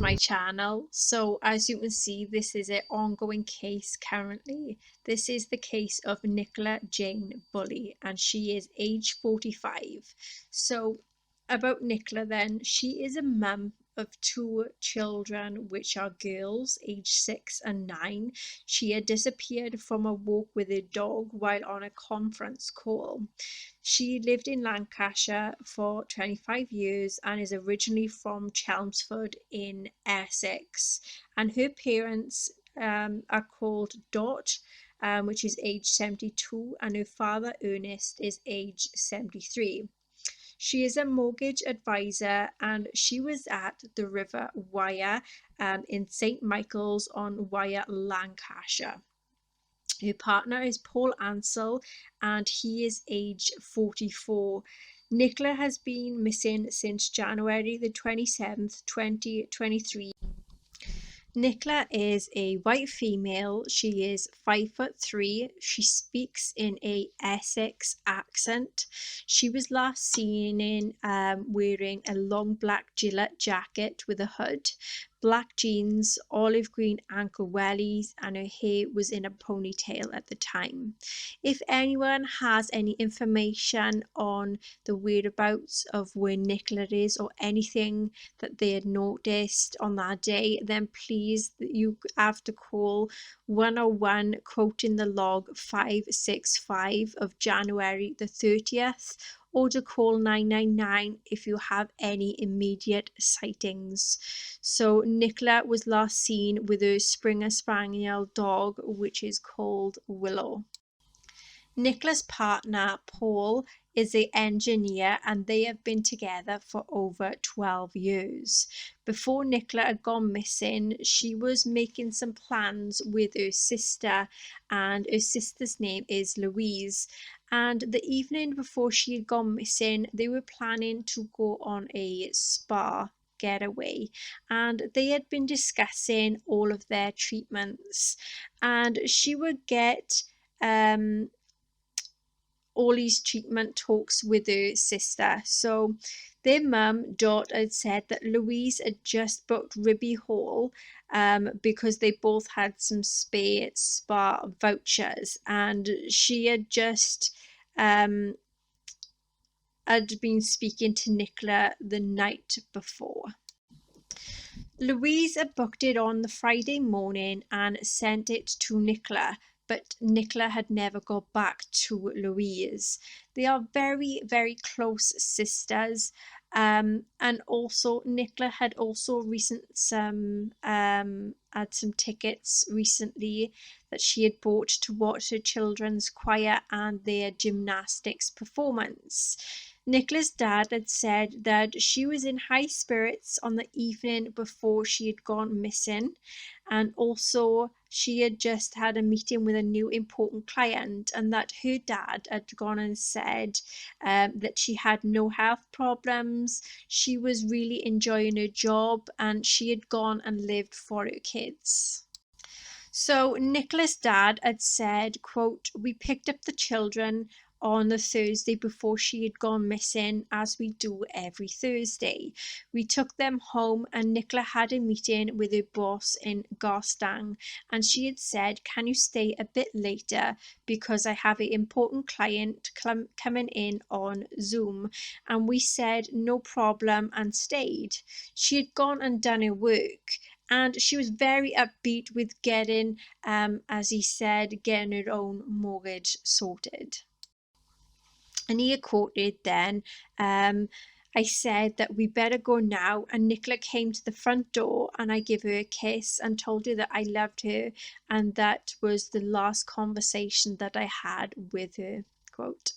to my channel. So as you can see, this is an ongoing case currently. This is the case of Nicola Jane Bulley, and she is age 45. So about Nicola then, she is a mum of two children, which are girls aged 6 and 9. She had disappeared from a walk with her dog while on a conference call. She lived in Lancashire for 25 years and is originally from Chelmsford in Essex. And her parents are called Dot, which is age 72, and her father Ernest is age 73. She is a mortgage advisor and she was at the River Wyre in St Michael's on Wyre, Lancashire. Her partner is Paul Ansell and he is age 44. Nicola has been missing since January the 27th, 2023. Nicola is a white female. She is 5'3". She speaks in a Essex accent. She was last seen in wearing a long black Gillette jacket with a hood, black jeans, olive green ankle wellies, and her hair was in a ponytail at the time. If anyone has any information on the whereabouts of where Nicola is or anything that they had noticed on that day, then please, you have to call 101 quoting the log 565 of January the 30th, or to call 999 if you have any immediate sightings. So Nicola was last seen with her Springer Spaniel dog, which is called Willow. Nicola's partner, Paul, is an engineer and they have been together for over 12 years. Before Nicola had gone missing, she was making some plans with her sister, and her sister's name is Louise. And the evening before she had gone missing, they were planning to go on a spa getaway, and they had been discussing all of their treatments, and she would get all these treatment talks with her sister. So their mum, Dot, had said that Louise had just booked Ribby Hall because they both had some spare spa vouchers, and she had just had been speaking to Nicola the night before. Louise had booked it on the Friday morning and sent it to Nicola, but Nicola had never got back to Louise. They are very, very close sisters. And also Nicola had also had some tickets recently that she had bought to watch her children's choir and their gymnastics performance. Nicola's dad had said that she was in high spirits on the evening before she had gone missing, and also she had just had a meeting with a new important client, and that her dad had gone and said that she had no health problems, she was really enjoying her job, and she had gone and lived for her kids. So Nicola's dad had said, quote, "We picked up the children on the Thursday before she had gone missing, as we do every Thursday. We took them home and Nicola had a meeting with her boss in Garstang, and she had said, 'Can you stay a bit later because I have an important client coming in on Zoom?' And we said no problem and stayed. She had gone and done her work, and she was very upbeat with getting, as he said, getting her own mortgage sorted." And he quoted then, "I said that we better go now, and Nicola came to the front door and I gave her a kiss and told her that I loved her, and that was the last conversation that I had with her," quote.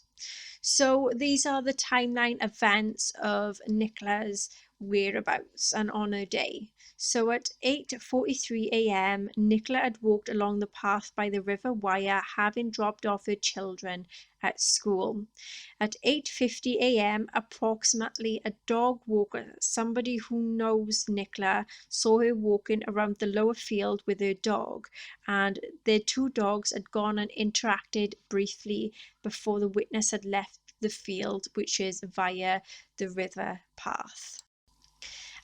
So these are the timeline events of Nicola's whereabouts and on her day. So at 8:43 a.m, Nicola had walked along the path by the River Wyre, having dropped off her children at school. At 8:50 a.m, approximately, a dog walker, somebody who knows Nicola, saw her walking around the lower field with her dog, and their two dogs had gone and interacted briefly before the witness had left the field, which is via the river path.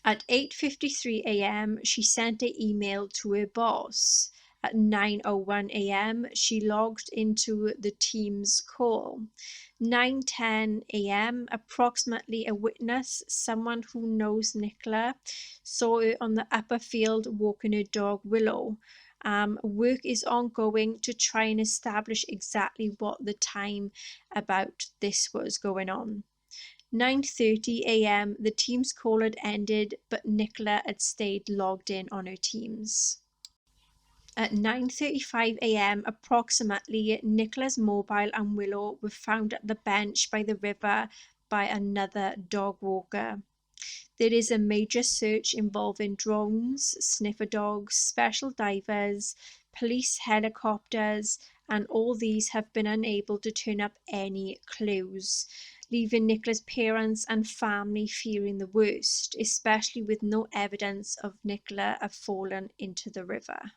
At 8:53 a.m., she sent an email to her boss. At 9:01 a.m., she logged into the Teams call. 9:10 a.m., approximately a witness, someone who knows Nicola, saw her on the upper field walking her dog Willow. Work is ongoing to try and establish exactly what the time about this was going on. 9:30 a.m. the Teams call had ended, but Nicola had stayed logged in on her Teams. At 9:35 a.m. approximately, Nicola's mobile and Willow were found at the bench by the river by another dog walker. There is a major search involving drones, sniffer dogs, special divers, police helicopters, and all these have been unable to turn up any clues, leaving Nicola's parents and family fearing the worst, especially with no evidence of Nicola have fallen into the river.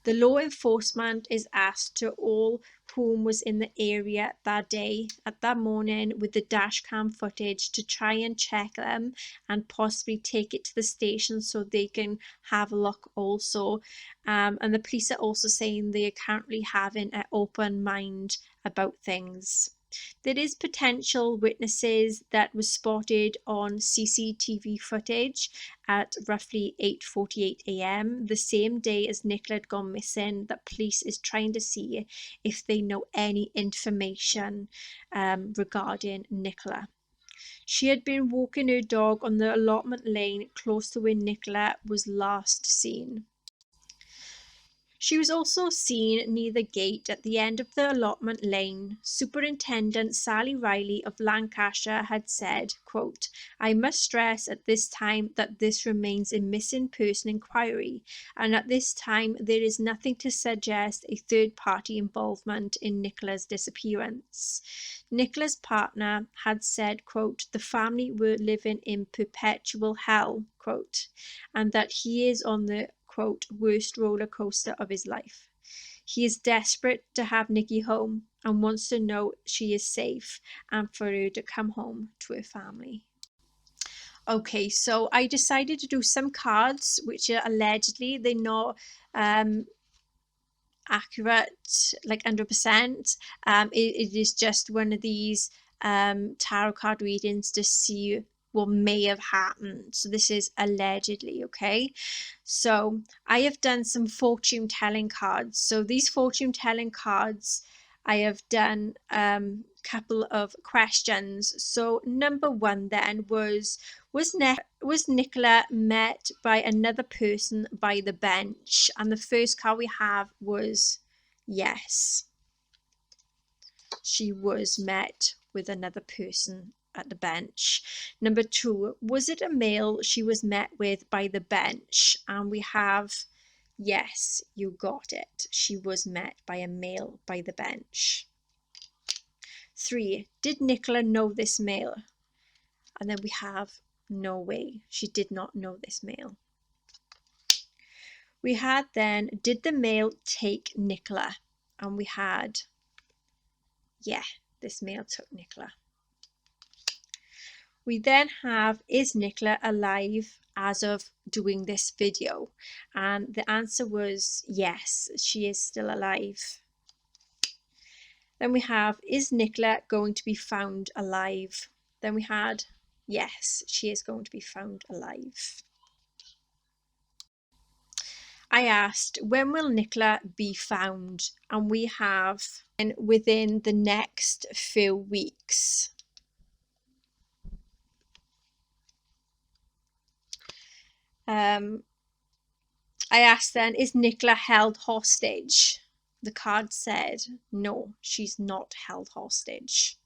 The law enforcement is asked to all whom was in the area that day, at that morning, with the dashcam footage to try and check them and possibly take it to the station so they can have a look also. And the police are also saying they are currently having an open mind about things. There is potential witnesses that was spotted on CCTV footage at roughly 8:48 a.m. the same day as Nicola had gone missing, that police is trying to see if they know any information regarding Nicola. She had been walking her dog on the allotment lane close to where Nicola was last seen. She was also seen near the gate at the end of the allotment lane. Superintendent Sally Riley of Lancashire had said, quote, "I must stress at this time that this remains a missing person inquiry, and at this time there is nothing to suggest a third-party involvement in Nicola's disappearance." Nicola's partner had said, quote, "The family were living in perpetual hell," quote, and that he is on the quote, "worst roller coaster of his life." He is desperate to have Nikki home and wants to know she is safe and for her to come home to her family. Okay, so I decided to do some cards which are allegedly, they're not accurate like 100%. It is just one of these tarot card readings to see what may have happened. So this is allegedly, okay? So I have done some fortune telling cards. So these fortune telling cards, I have done couple of questions. So number one then was Nicola met by another person by the bench? And the first card we have was yes, she was met with another person at the bench. Number two, was it a male she was met with by the bench? And we have yes, you got it. She was met by a male by the bench. Three, did Nicola know this male? And then we have no way, she did not know this male. We had then, did the male take Nicola? And we had, yeah, this male took Nicola. We then have, is Nicola alive as of doing this video? And the answer was yes, she is still alive. Then we have, is Nicola going to be found alive? Then we had, yes, she is going to be found alive. I asked, when will Nicola be found? And we have, within the next few weeks. I asked then, is Nicola held hostage? The card said, no, she's not held hostage.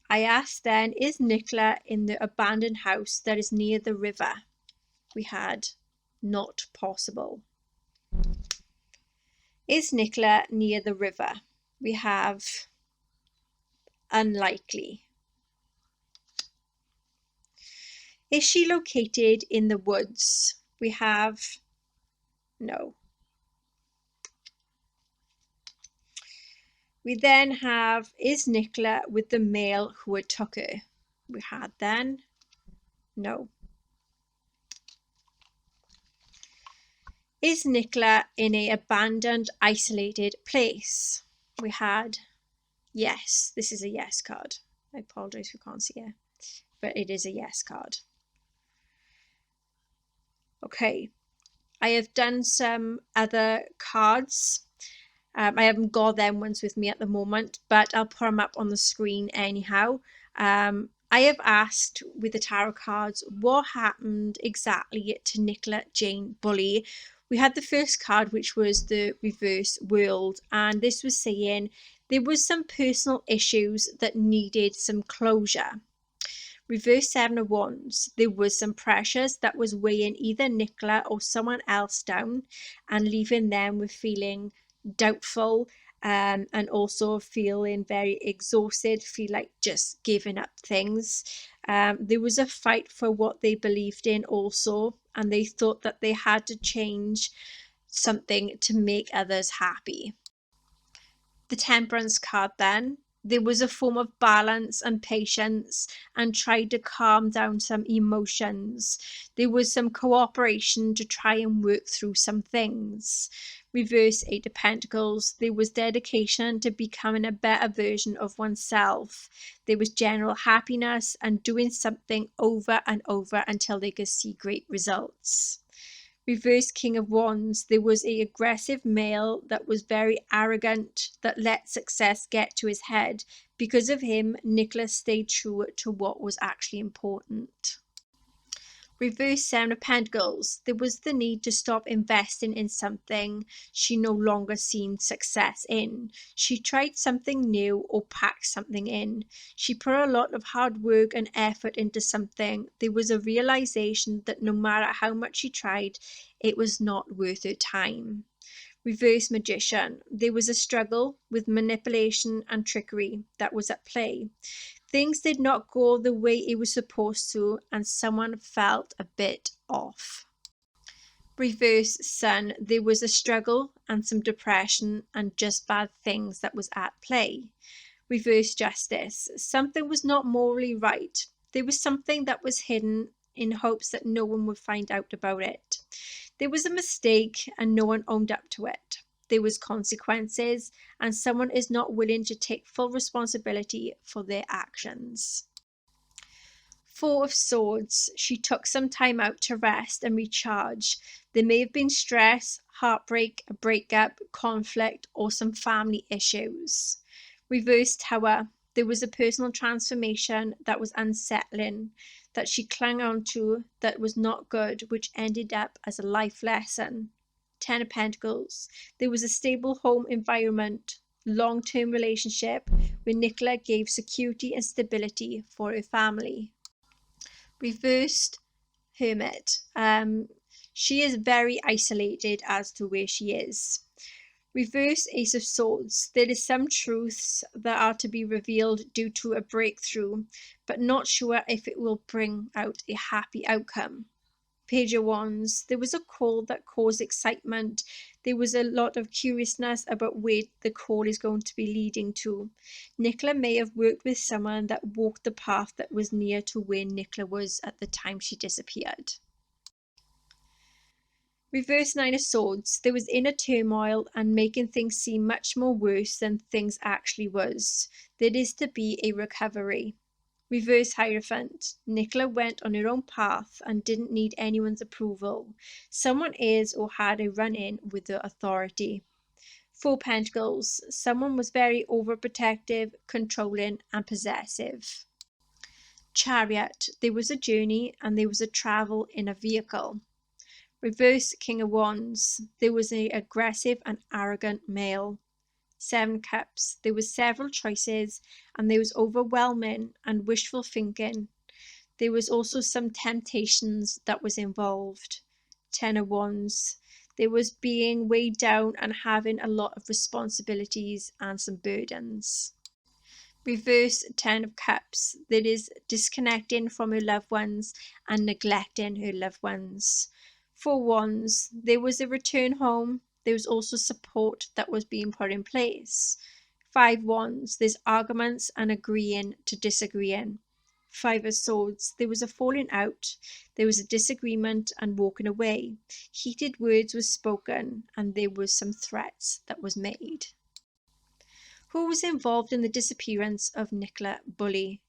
I asked then, is Nicola in the abandoned house that is near the river? We had, not possible. Is Nicola near the river? We have, unlikely. Is she located in the woods? We have, no. We then have, is Nicola with the male who had took her? We had then, No. Is Nicola in a abandoned, isolated place? We had yes. This is a yes card. I apologise if you can't see it, but it is a yes card. Okay, I have done some other cards. I haven't got them ones with me at the moment, but I'll put them up on the screen anyhow. I have asked with the tarot cards what happened exactly to Nicola Jane Bulley. We had the first card, which was the reverse world, and this was saying there was some personal issues that needed some closure. Reverse Seven of Wands, there was some pressures that was weighing either Nicola or someone else down and leaving them with feeling doubtful, and also feeling very exhausted, feel like just giving up things. There was a fight for what they believed in also, and they thought that they had to change something to make others happy. The Temperance card then. There was a form of balance and patience and tried to calm down some emotions. There was some cooperation to try and work through some things. Reverse Eight of Pentacles. There was dedication to becoming a better version of oneself. There was general happiness and doing something over and over until they could see great results. Reverse King of Wands, there was a aggressive male that was very arrogant, that let success get to his head. Because of him, Nicholas stayed true to what was actually important. Reverse Seven of Pentacles, there was the need to stop investing in something she no longer seen success in. She tried something new or packed something in. She put a lot of hard work and effort into something. There was a realization that no matter how much she tried, it was not worth her time. Reverse Magician, there was a struggle with manipulation and trickery that was at play. Things did not go the way it was supposed to, and someone felt a bit off. Reverse Sun, there was a struggle and some depression and just bad things that was at play. Reverse Justice, something was not morally right. There was something that was hidden in hopes that no one would find out about it. There was a mistake and no one owned up to it. There was consequences and someone is not willing to take full responsibility for their actions. Four of Swords, she took some time out to rest and recharge. There may have been stress, heartbreak, a breakup, conflict, or some family issues. Reverse Tower, there was a personal transformation that was unsettling, that she clung on to, that was not good, which ended up as a life lesson. Ten of Pentacles, there was a stable home environment, long-term relationship where Nicola gave security and stability for her family. Reversed Hermit, she is very isolated as to where she is. Reverse Ace of Swords, there is some truths that are to be revealed due to a breakthrough, but not sure if it will bring out a happy outcome. Page of Wands, there was a call that caused excitement. There was a lot of curiousness about where the call is going to be leading to. Nicola may have worked with someone that walked the path that was near to where Nicola was at the time she disappeared. Reverse Nine of Swords, there was inner turmoil and making things seem much more worse than things actually was. There is to be a recovery. Reverse Hierophant, Nicola went on her own path and didn't need anyone's approval. Someone is or had a run-in with the authority. Four Pentacles, someone was very overprotective, controlling and possessive. Chariot, there was a journey and there was a travel in a vehicle. Reverse King of Wands, there was an aggressive and arrogant male. Seven Cups, there was several choices and there was overwhelming and wishful thinking. There was also some temptations that was involved. Ten of Wands, there was being weighed down and having a lot of responsibilities and some burdens. Reverse Ten of Cups, there is disconnecting from her loved ones and neglecting her loved ones. Four Wands, there was a return home. There was also support that was being put in place. Five Wands, there's arguments and agreeing to disagreeing. Five of Swords. There was a falling out, there was a disagreement and walking away. Heated words were spoken and there was some threats that was made. Who was involved in the disappearance of Nicola Bulley?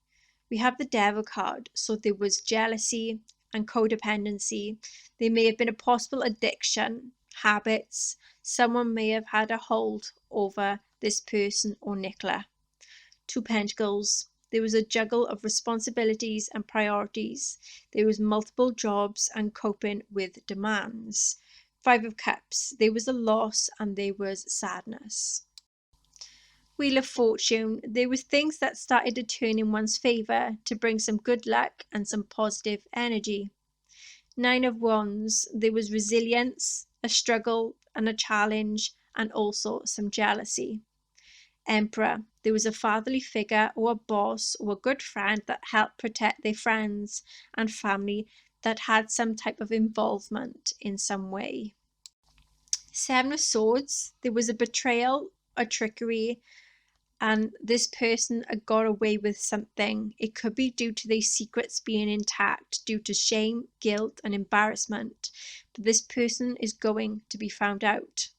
We have the Devil card, so there was jealousy and codependency. There may have been a possible addiction, habits. Someone may have had a hold over this person or Nicola. Two Pentacles. There was a juggle of responsibilities and priorities. There was multiple jobs and coping with demands. Five of Cups. There was a loss and there was sadness. Wheel of Fortune. There was things that started to turn in one's favour to bring some good luck and some positive energy. Nine of Wands. There was resilience, a struggle and a challenge, and also some jealousy. Emperor. There was a fatherly figure or a boss or a good friend that helped protect their friends and family that had some type of involvement in some way. Seven of Swords. There was a betrayal, a trickery, and this person got away with something. It could be due to their secrets being intact, due to shame, guilt, and embarrassment. But this person is going to be found out.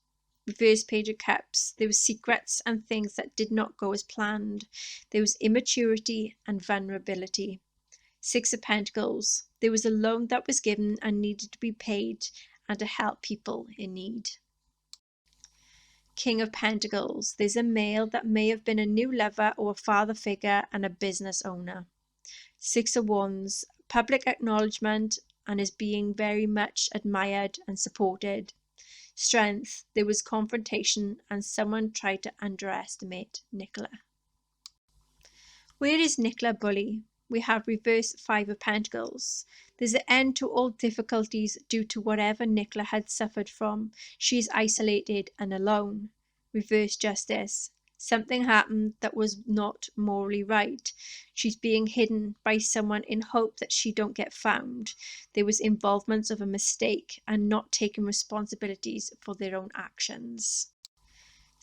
Reverse Page of Cups. There were secrets and things that did not go as planned. There was immaturity and vulnerability. Six of Pentacles. There was a loan that was given and needed to be paid and to help people in need. King of Pentacles. There's a male that may have been a new lover or a father figure and a business owner. Six of Wands. Public acknowledgement and is being very much admired and supported. Strength. There was confrontation and someone tried to underestimate Nicola. Where is Nicola Bulley? We have reverse Five of Pentacles. There's an end to all difficulties due to whatever Nicola had suffered from. She is isolated and alone. Reverse Justice. Something happened that was not morally right. She's being hidden by someone in hope that she don't get found. There was involvement of a mistake and not taking responsibilities for their own actions.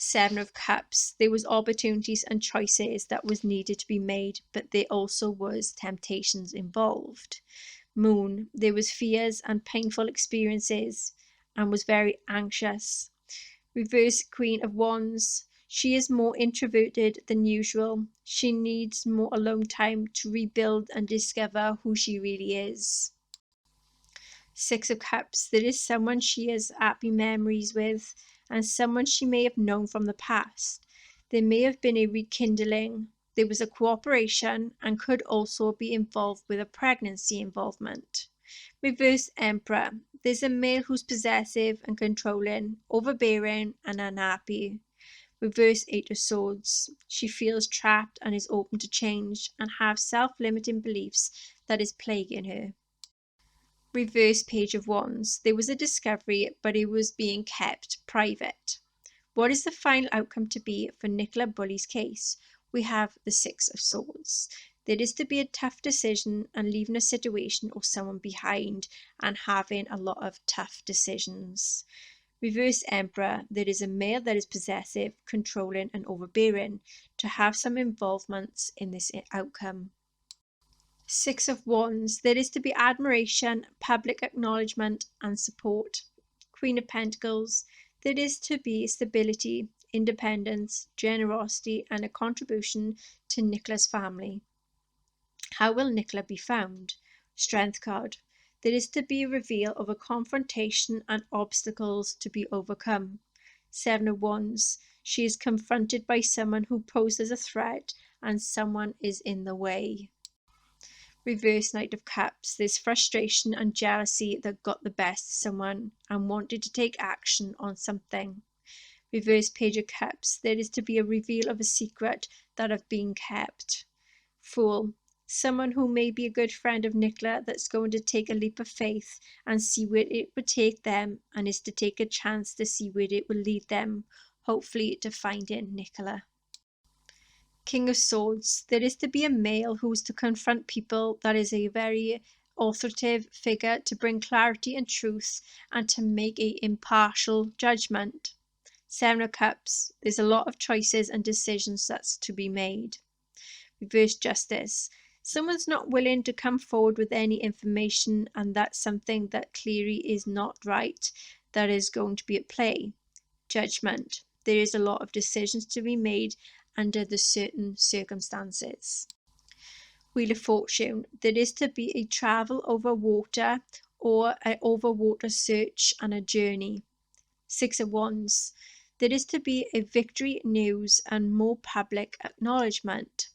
Seven of Cups. There was opportunities and choices that was needed to be made, but there also was temptations involved. Moon. There was fears and painful experiences and was very anxious. Reverse Queen of Wands. She is more introverted than usual. She needs more alone time to rebuild and discover who she really is. Six of Cups. There is someone she has happy memories with and someone she may have known from the past. There may have been a rekindling. There was a cooperation and could also be involved with a pregnancy involvement. Reverse Emperor. There's a male who's possessive and controlling, overbearing and unhappy. Reverse Eight of Swords. She feels trapped and is open to change and have self-limiting beliefs that is plaguing her. Reverse Page of Wands. There was a discovery, but it was being kept private. What is the final outcome to be for Nicola Bulley's case? We have the Six of Swords. There is to be a tough decision and leaving a situation or someone behind and having a lot of tough decisions. Reverse Emperor. There is a male that is possessive, controlling and overbearing to have some involvements in this outcome. Six of Wands. There is to be admiration, public acknowledgement and support. Queen of Pentacles. There is to be stability, independence, generosity and a contribution to Nicola's family. How will Nicola be found? Strength card. There is to be a reveal of a confrontation and obstacles to be overcome. Seven of Wands. She is confronted by someone who poses a threat and someone is in the way. Reverse Knight of Cups. There's frustration and jealousy that got the best of someone and wanted to take action on something. Reverse Page of Cups. There is to be a reveal of a secret that have been kept. Fool. Someone who may be a good friend of Nicola that's going to take a leap of faith and see where it would take them and is to take a chance to see where it will lead them, hopefully to finding Nicola. King of Swords. There is to be a male who is to confront people that is a very authoritative figure to bring clarity and truth and to make a impartial judgment. Seven of Cups. There's a lot of choices and decisions that's to be made. Reverse Justice. Someone's not willing to come forward with any information, and that's something that clearly is not right, that is going to be at play. Judgment. There is a lot of decisions to be made under the certain circumstances. Wheel of Fortune. There is to be a travel over water or an over water search and a journey. Six of Wands. There is to be a victory news and more public acknowledgement.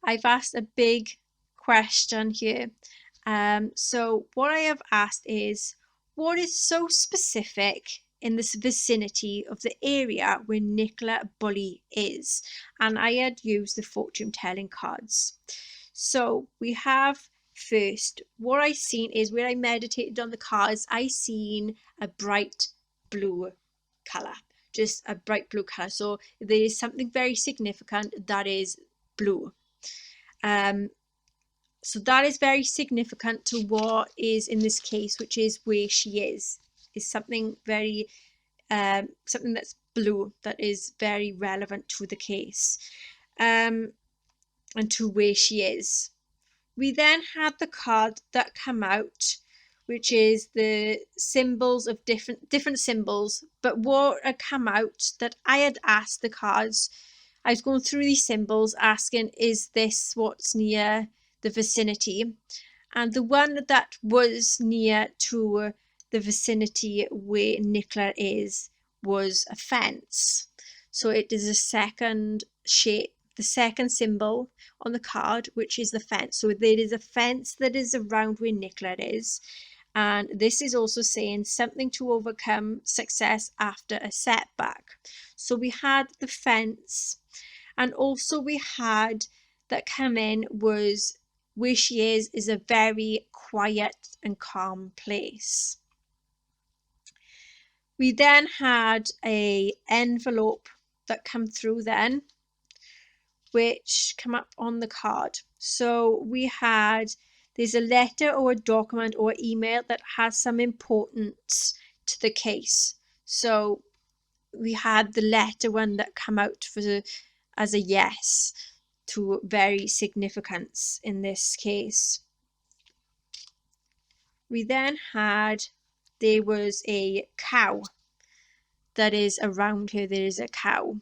I've asked a big question here. So what I have asked is, what is so specific in this vicinity of the area where Nicola Bulley is? And I had used the fortune telling cards. So we have first, what I seen is, where I meditated on the cards, I seen a bright blue colour, just a bright blue colour. So there is something very significant that is blue. So that is very significant to what is in this case, which is where she is something very, something that's blue, that is very relevant to the case, and to where she is. We then had the card that come out, which is the symbols of different symbols, but what had come out that I had asked the cards, I was going through these symbols asking, is this what's near the vicinity? And the one that was near to the vicinity where Nicola is was a fence. So it is a second shape, the second symbol on the card, which is the fence. So there is a fence that is around where Nicola is. And this is also saying something to overcome success after a setback. So we had the fence, and also we had that come in was where she is a very quiet and calm place. We then had a envelope that come through then, which come up on the card. So we had, there's a letter or a document or email that has some importance to the case. So we had the letter one that come out for as a yes to very significance in this case. We then had, there was a cow that is around her. There is a cow.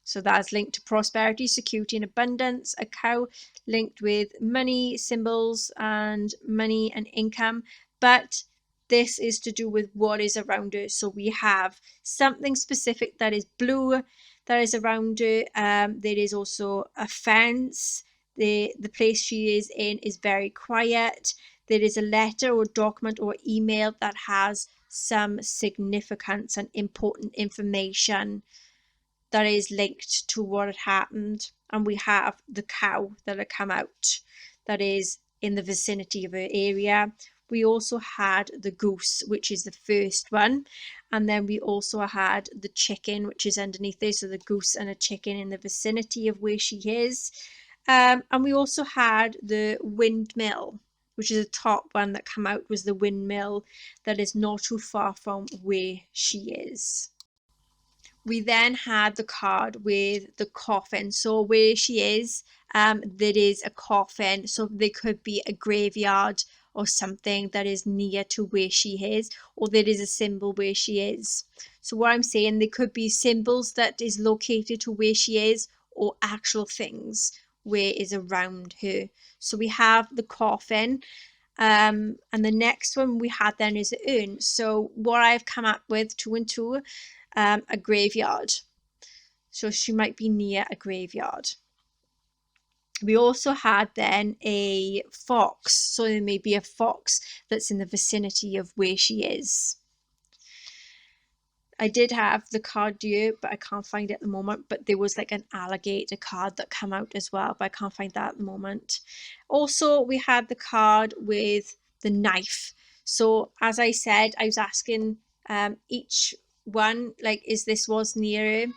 So that's linked to prosperity, security, and abundance. A cow linked with money, symbols, and money and income. But this is to do with what is around her. So we have something specific that is blue that is around her. There is also a fence. The place she is in is very quiet. There is a letter or document or email that has some significance and important information that is linked to what had happened. And we have the cow that had come out that is in the vicinity of her area. We also had the goose, which is the first one, and then we also had the chicken, which is underneath there. So the goose and a chicken in the vicinity of where she is. And we also had the windmill, which is the top one that come out, was the windmill that is not too far from where she is. We then had the card with the coffin. So where she is, there is a coffin. So there could be a graveyard or something that is near to where she is, or there is a symbol where she is. So what I'm saying, there could be symbols that is located to where she is, or actual things where is around her. So we have the coffin. And the next one we had then is the urn. So what I've come up with, 2 and 2, a graveyard. So she might be near a graveyard. We also had then a fox. So there may be a fox that's in the vicinity of where she is. I did have the card due, but I can't find it at the moment. But there was like an alligator card that came out as well, but I can't find that at the moment. Also, we had the card with the knife. So as I said, I was asking each one, like, is this was near her?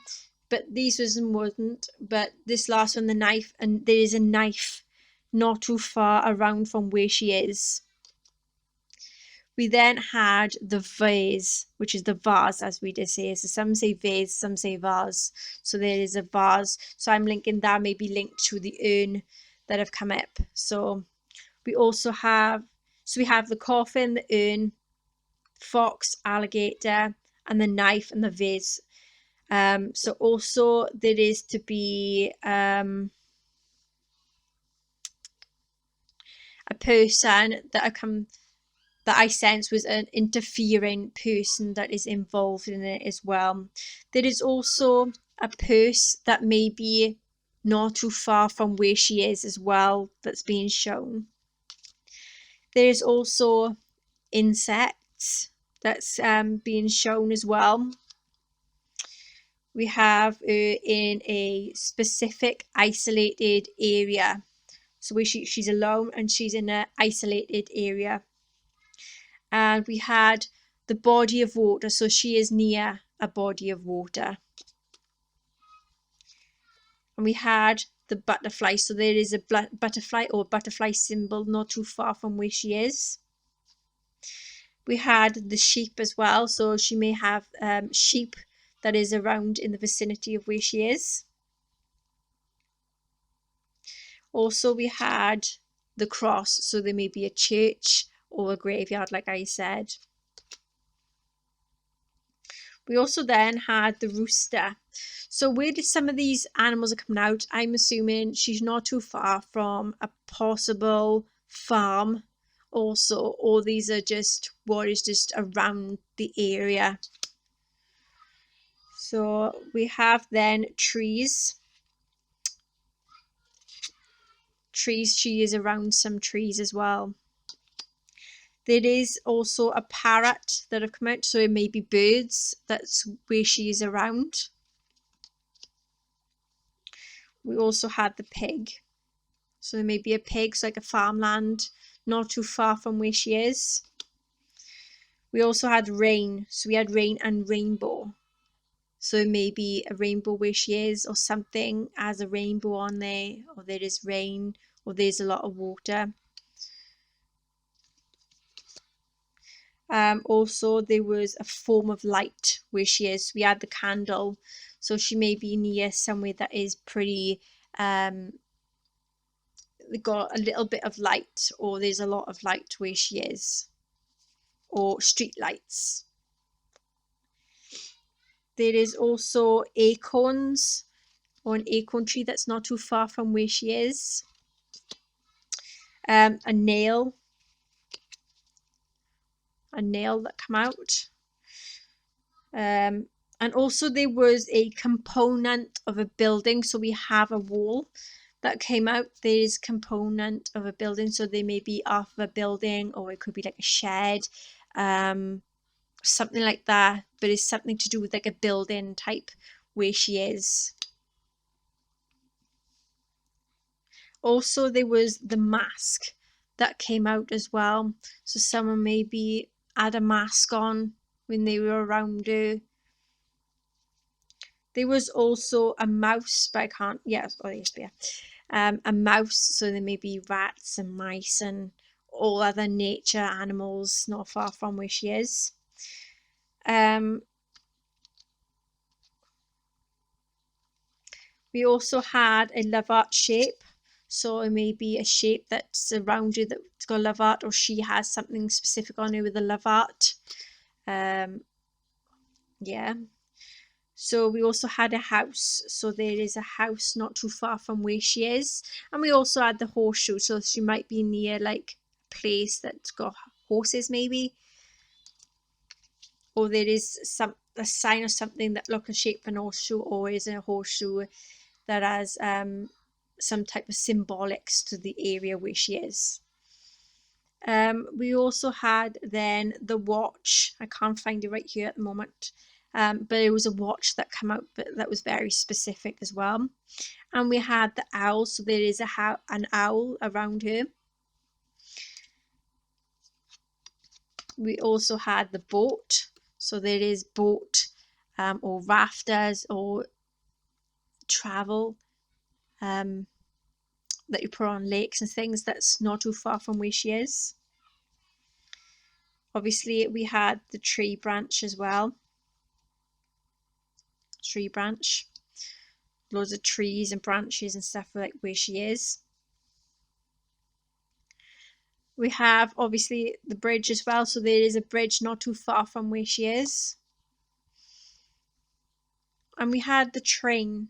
But these wasn't. But this last one, the knife, and there is a knife not too far around from where she is. We then had the vase, which is the vase, as we did say. So some say vase, some say vase. So there is a vase. So I'm linking that, maybe linked to the urn that have come up. So we also have, so we have the coffin, the urn, fox, alligator, and the knife and the vase. So also there is to be a person that I sense was an interfering person that is involved in it as well. There is also a purse that may be not too far from where she is as well that's being shown. There is also insects that's being shown as well. We have her in a specific isolated area. So where she's alone and she's in an isolated area. And we had the body of water, so she is near a body of water. And we had the butterfly, so there is a butterfly or butterfly symbol not too far from where she is. We had the sheep as well, so she may have sheep that is around in the vicinity of where she is. Also, we had the cross, so there may be a church or a graveyard, like I said. We also then had the rooster. So where did some of these animals are coming out? I'm assuming she's not too far from a possible farm also, or these are just what is just around the area. So we have then trees. Trees, she is around some trees as well. There is also a parrot that have come out, so it may be birds. That's where she is around. We also had the pig. So there may be a pig, so like a farmland, not too far from where she is. We also had rain. So we had rain and rainbow. So maybe a rainbow where she is, or something as a rainbow on there, or there is rain, or there's a lot of water. Also, there was a form of light where she is. We had the candle, so she may be near somewhere that is pretty got a little bit of light, or there's a lot of light where she is, or street lights. There is also acorns, or an acorn tree that's not too far from where she is. A nail that come out. And also there was a component of a building, so we have a wall that came out. There's component of a building, so they may be off of a building, or it could be like a shed, something like that, but it's something to do with like a building type where she is. Also, there was the mask that came out as well, so someone maybe had a mask on when they were around her. There was also a mouse, but I can't, yes, oh yes, yeah. A mouse, so there may be rats and mice and all other nature animals not far from where she is. We also had a love art shape, so it may be a shape that's around you that's got love art, or she has something specific on her with the love art. Yeah. So we also had a house, so there is a house not too far from where she is. And we also had the horseshoe, so she might be near like a place that's got horses maybe, or there is a sign or something that looks shaped an horseshoe, or is a horseshoe that has some type of symbolics to the area where she is. We also had then the watch. I can't find it right here at the moment. But it was a watch that came out, but that was very specific as well. And we had the owl, so there is an owl around her. We also had the boat, so there is boat or rafters or travel that you put on lakes and things that's not too far from where she is. Obviously, we had the tree branch as well. Tree branch. Loads of trees and branches and stuff like where she is. We have obviously the bridge as well. So there is a bridge not too far from where she is. And we had the train,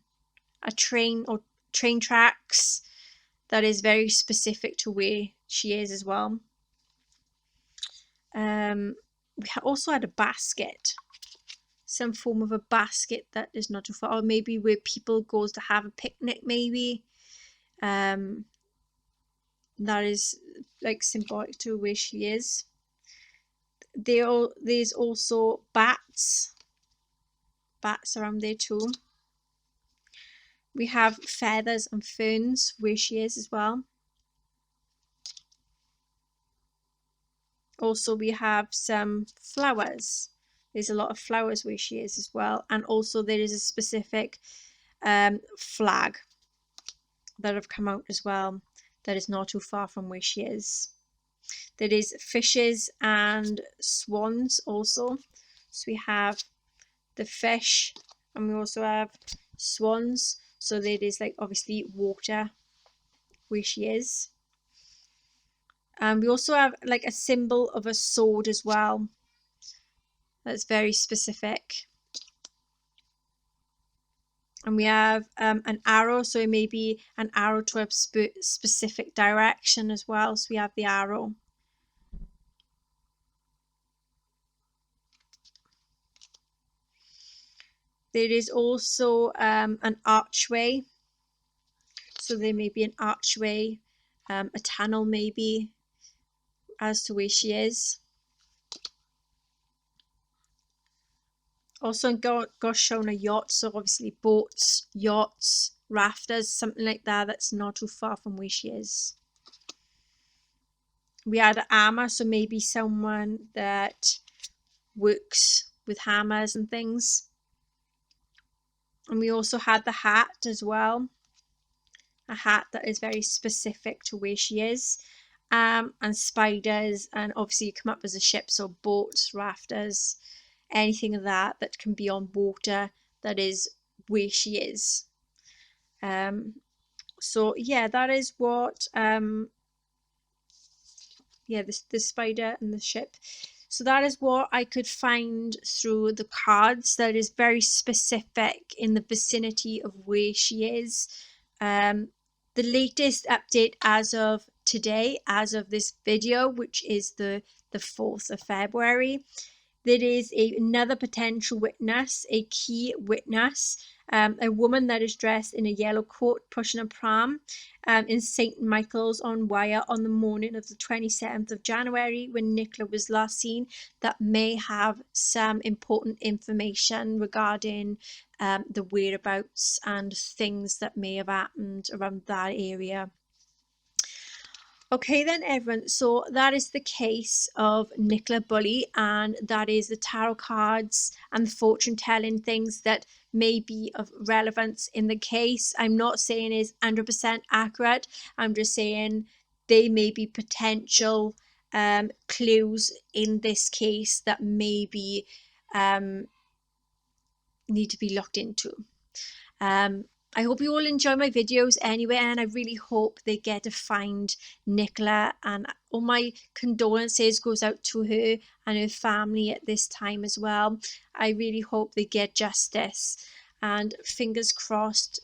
a train or train tracks that is very specific to where she is as well. We also had a basket, some form of a basket that is not too far, or maybe where people goes to have a picnic, maybe. That is like symbolic to where she is. There's also bats around there too. We have feathers and ferns where she is as well. Also, we have some flowers. There's a lot of flowers where she is as well. And also there is a specific flag that have come out as well that is not too far from where she is. There is fishes and swans also. So we have the fish and we also have swans. So there is like obviously water where she is. And we also have like a symbol of a sword as well. That's very specific. And we have an arrow, so it may be an arrow to a specific direction as well. So we have the arrow. There is also an archway. So there may be an archway, a tunnel maybe, as to where she is. Also got shown a yacht, so obviously boats, yachts, rafters, something like that that's not too far from where she is. We had an armor, so maybe someone that works with hammers and things. And we also had the hat as well, a hat that is very specific to where she is. And spiders, and obviously you come up as a ship, so boats, rafters, anything of that can be on water that is where she is. So yeah, that is what yeah, the spider and the ship. So that is what I could find through the cards that is very specific in the vicinity of where she is. The latest update as of today, as of this video, which is the 4th of February, there is another potential witness, a key witness, a woman that is dressed in a yellow coat pushing a pram in St. Michael's on Wyre on the morning of the 27th of January when Nicola was last seen, that may have some important information regarding the whereabouts and things that may have happened around that area. Okay then everyone, so that is the case of Nicola Bulley, and that is the tarot cards and the fortune telling things that may be of relevance in the case. I'm not saying is 100% accurate, I'm just saying they may be potential clues in this case that maybe need to be looked into. I hope you all enjoy my videos anyway, and I really hope they get to find Nicola, and all my condolences goes out to her and her family at this time as well. I really hope they get justice, and fingers crossed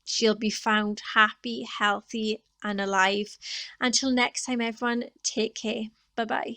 she'll be found happy, healthy and alive. Until next time everyone, take care. Bye bye.